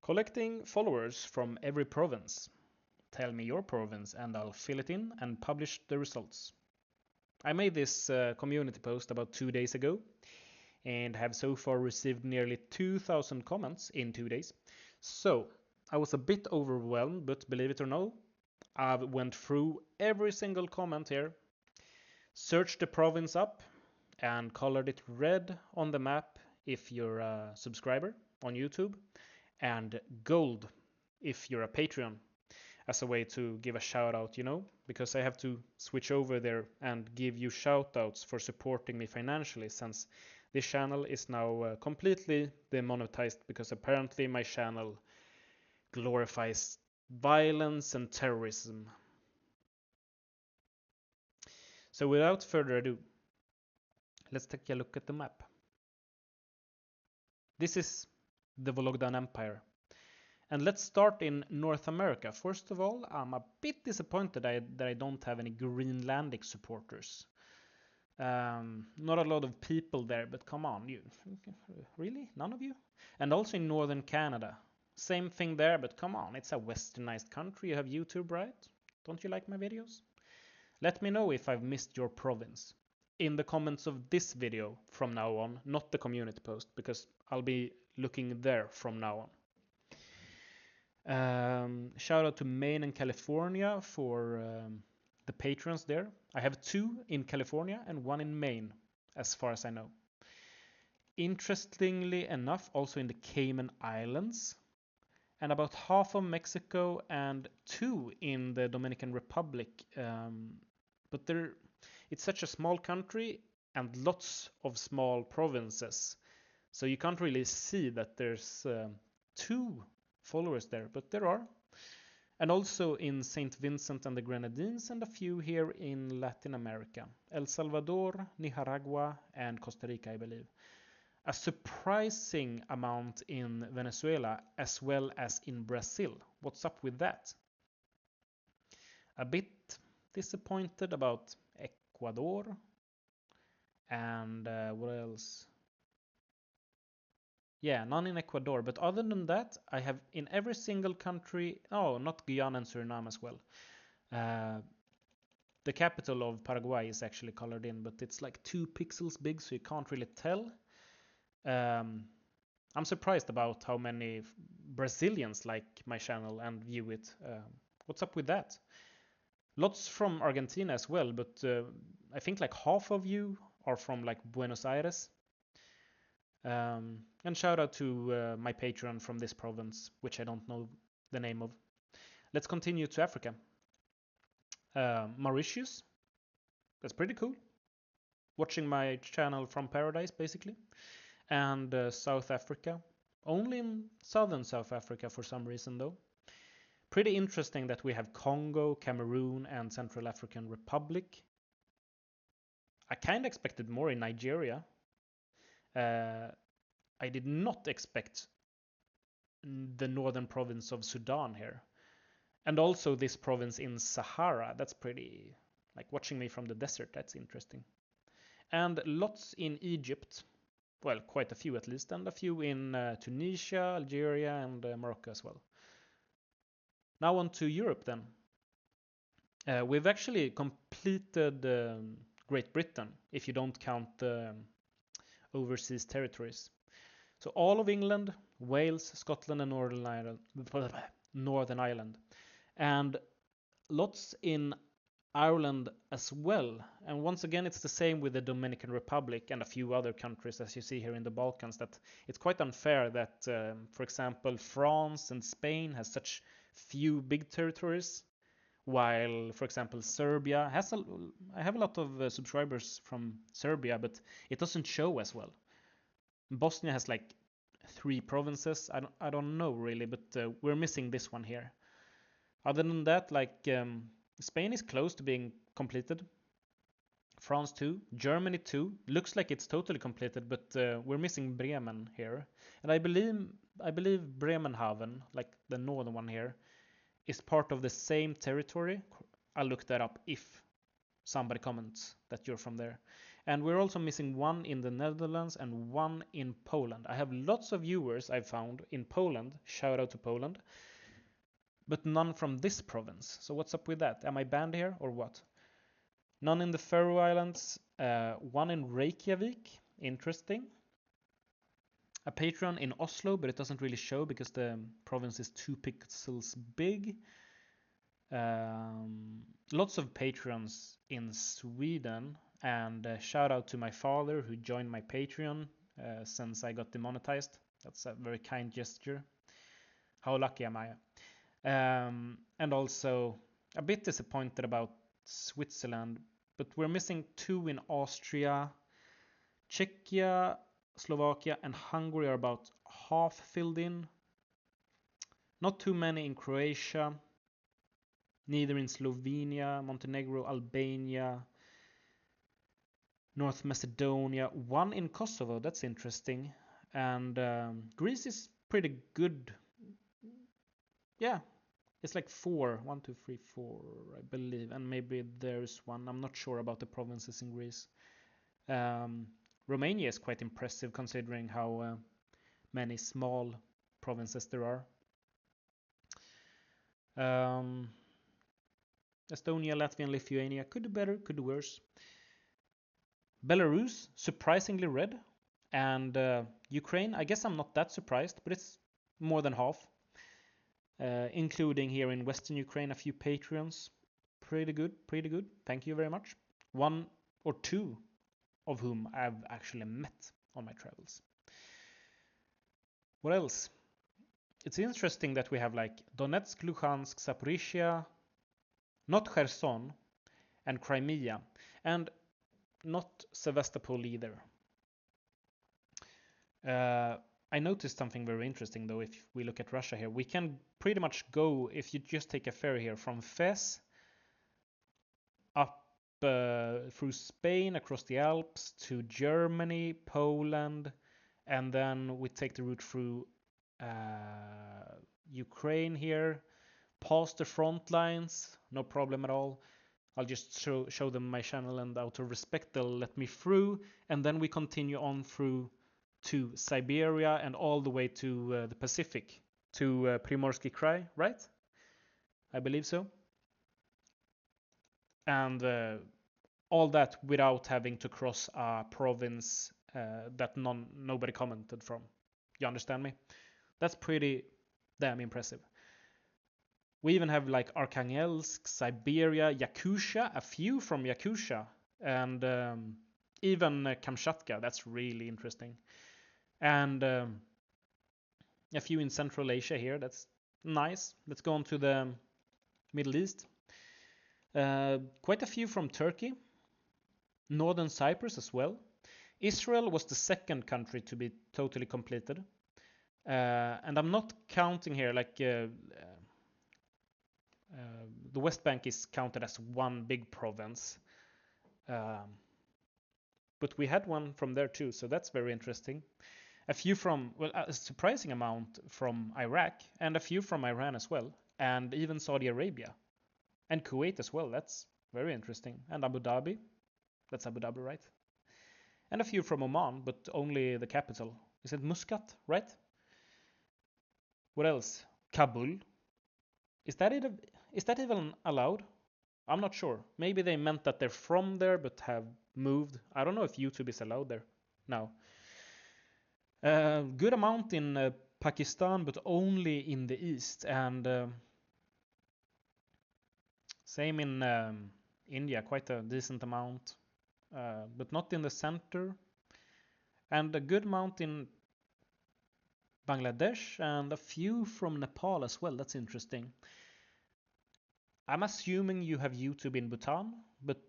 Collecting followers from every province. Tell me your province and I'll fill it in and publish the results. I made this community post about 2 days ago and have so far received nearly 2,000 comments in 2 days. So I was a bit overwhelmed, but believe it or not, I've went through every single comment here, searched the province up and colored it red on the map if you're a subscriber on YouTube, and gold if you're a Patreon, as a way to give a shout out, because I have to switch over there and give you shout outs for supporting me financially, since this channel is now completely demonetized because apparently my channel glorifies violence and terrorism. So without further ado, let's take a look at the map. This is the Vologdan Empire. And let's start in North America. First of all, I'm a bit disappointed that I don't have any Greenlandic supporters. Not a lot of people there, but come on, you really? None of you? And also in Northern Canada. Same thing there, but come on, it's a westernized country. You have YouTube, right? Don't you like my videos? Let me know if I've missed your province in the comments of this video from now on, not the community post, because I'll be looking there from now on. Shout out to Maine and California for the patrons there. I have 2 in California and 1 in Maine, as far as I know. Interestingly enough, also in the Cayman Islands, and about half of Mexico and 2 in the Dominican Republic. But it's such a small country and lots of small provinces, so you can't really see that there's 2 followers there, but there are. And also in St. Vincent and the Grenadines, and a few here in Latin America. El Salvador, Nicaragua, and Costa Rica, I believe. A surprising amount in Venezuela, as well as in Brazil. What's up with that? A bit disappointed about Ecuador. And what else? Yeah, none in Ecuador, but other than that, I have in every single country, not Guyana and Suriname as well. The capital of Paraguay is actually colored in, but it's like 2 pixels big, so you can't really tell. I'm surprised about how many Brazilians like my channel and view it. What's up with that? Lots from Argentina as well, but I think like half of you are from like Buenos Aires. And shout out to my patron from this province, which I don't know the name of. Let's continue to Africa. Mauritius. That's pretty cool. Watching my channel from paradise, basically. And South Africa. Only in southern South Africa for some reason, though. Pretty interesting that we have Congo, Cameroon, and Central African Republic. I kind of expected more in Nigeria. I did not expect the northern province of Sudan here. And also this province in Sahara. That's pretty, like watching me from the desert. That's interesting. And lots in Egypt. Well, quite a few at least. And a few in Tunisia, Algeria, and Morocco as well. Now on to Europe then. We've actually completed Great Britain, if you don't count the overseas territories. So all of England, Wales, Scotland, and Northern Ireland. And lots in Ireland as well. And once again, it's the same with the Dominican Republic and a few other countries, as you see here in the Balkans, that it's quite unfair that, for example, France and Spain has such few big territories, while, for example, Serbia has I have a lot of subscribers from Serbia, but it doesn't show as well. Bosnia has like 3 provinces. I don't know really, but we're missing this one here. Other than that, like Spain is close to being completed. France too. Germany too. Looks like it's totally completed, but we're missing Bremen here. And I believe Bremenhaven, like the northern one here, is part of the same territory. I'll look that up if somebody comments that you're from there. And we're also missing one in the Netherlands and one in Poland. I have lots of viewers I've found in Poland, shout out to Poland, but none from this province. So what's up with that? Am I banned here or what? None in the Faroe Islands, one in Reykjavik, interesting. A Patreon in Oslo, but it doesn't really show because the province is 2 pixels big. Lots of Patreons in Sweden, and shout out to my father who joined my Patreon since I got demonetized. That's a very kind gesture. How lucky am I? And also a bit disappointed about Switzerland, but we're missing 2 in Austria. Czechia, Slovakia, and Hungary are about half filled in. Not too many in Croatia, neither in Slovenia, Montenegro, Albania, North Macedonia, 1 in Kosovo, that's interesting. And Greece is pretty good. Yeah, it's like 4, 1, 2, 3, 4, I believe, and maybe there's 1. I'm not sure about the provinces in Greece. Romania is quite impressive considering how many small provinces there are. Estonia, Latvia, and Lithuania could do better, could do worse. Belarus, surprisingly red. And Ukraine, I guess I'm not that surprised, but it's more than half. Including here in Western Ukraine a few Patreons. Pretty good, pretty good. Thank you very much. 1 or 2 of whom I've actually met on my travels. What else? It's interesting that we have like Donetsk, Luhansk, Zaporizhia, not Kherson, and Crimea, and not Sevastopol either. I noticed something very interesting though. If we look at Russia here, we can pretty much go, if you just take a ferry here from Fez up through Spain, across the Alps to Germany, Poland, and then we take the route through Ukraine here, past the front lines, no problem at all. I'll just show them my channel, and out of respect they'll let me through, and then we continue on through to Siberia and all the way to the Pacific, to Primorsky Krai, right? I believe so. And all that without having to cross a province that nobody commented from. You understand me? That's pretty damn impressive. We even have like Arkhangelsk, Siberia, Yakutia, a few from Yakutia, and even Kamchatka. That's really interesting. And a few in Central Asia here. That's nice. Let's go on to the Middle East. Quite a few from Turkey, Northern Cyprus as well. Israel was the second country to be totally completed. And I'm not counting here like the West Bank is counted as one big province. But we had one from there too, so that's very interesting. A few from, well, a surprising amount from Iraq, and a few from Iran as well, and even Saudi Arabia, and Kuwait as well. That's very interesting. And Abu Dhabi. That's Abu Dhabi, right? And a few from Oman, but only the capital. Is it Muscat, right? What else? Kabul. Is that even allowed? I'm not sure. Maybe they meant that they're from there but have moved. I don't know if YouTube is allowed there now. Good amount in Pakistan, but only in the east, and same in India, quite a decent amount, but not in the center, and a good amount in Bangladesh, and a few from Nepal as well. That's interesting. I'm assuming you have YouTube in Bhutan, but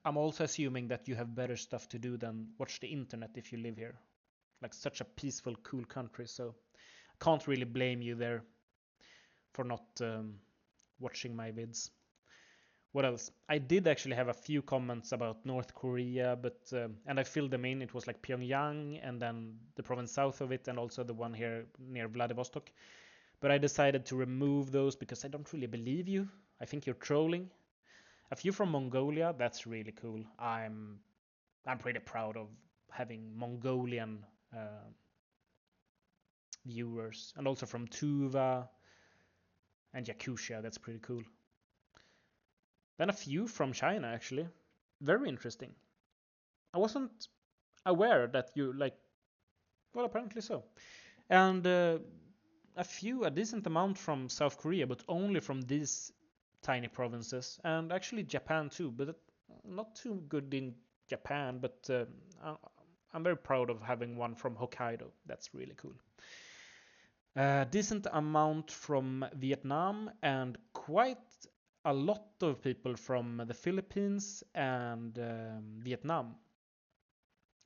I'm also assuming that you have better stuff to do than watch the internet if you live here. Like such a peaceful, cool country, so I can't really blame you there for not watching my vids. What else? I did actually have a few comments about North Korea, but and I filled them in. It was like Pyongyang, and then the province south of it, and also the one here near Vladivostok. But I decided to remove those because I don't really believe you. I think you're trolling. A few from Mongolia, that's really cool. I'm I'm pretty proud of having Mongolian viewers, and also from Tuva and Yakutia. That's pretty cool. Then a few from China, actually. Very interesting. I wasn't aware that you like. Well, apparently so. And a decent amount from South Korea, but only from these tiny provinces, and actually Japan too, but not too good in Japan. But I'm very proud of having one from Hokkaido. That's really cool. Decent amount from Vietnam, and quite a lot of people from the Philippines and Vietnam.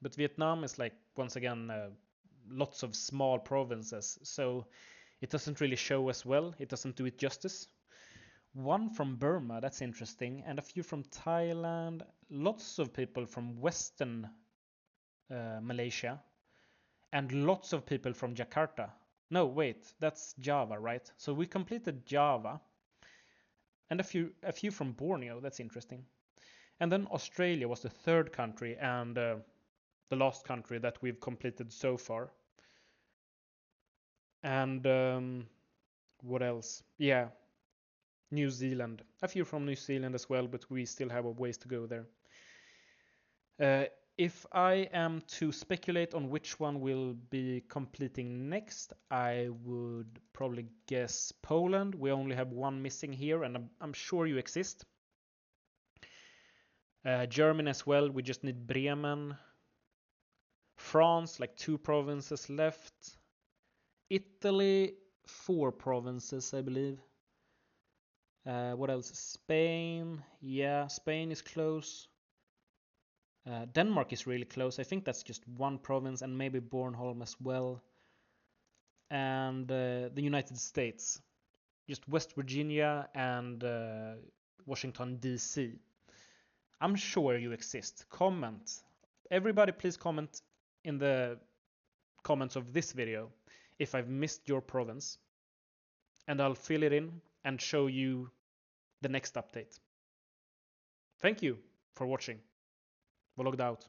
But Vietnam is like, once again, lots of small provinces, so it doesn't really show as well. It doesn't do it justice. One from Burma, that's interesting, and a few from Thailand. Lots of people from Western Malaysia, and lots of people from Jakarta. No, wait, that's Java, right? So we completed Java, and a few from Borneo. That's interesting. And then Australia was the third country, and the last country that we've completed so far. And what else? Yeah, New Zealand. A few from New Zealand as well, but we still have a ways to go there. If I am to speculate on which one will be completing next, I would probably guess Poland. We only have one missing here, and I'm sure you exist. Germany as well. We just need Bremen. France, like 2 provinces left. Italy, 4 provinces, I believe. What else? Spain. Yeah, Spain is close. Denmark is really close. I think that's just 1 province, and maybe Bornholm as well. And the United States, just West Virginia and Washington, D.C. I'm sure you exist. Comment. Everybody, please comment in the comments of this video if I've missed your province, and I'll fill it in and show you the next update. Thank you for watching. Logged out.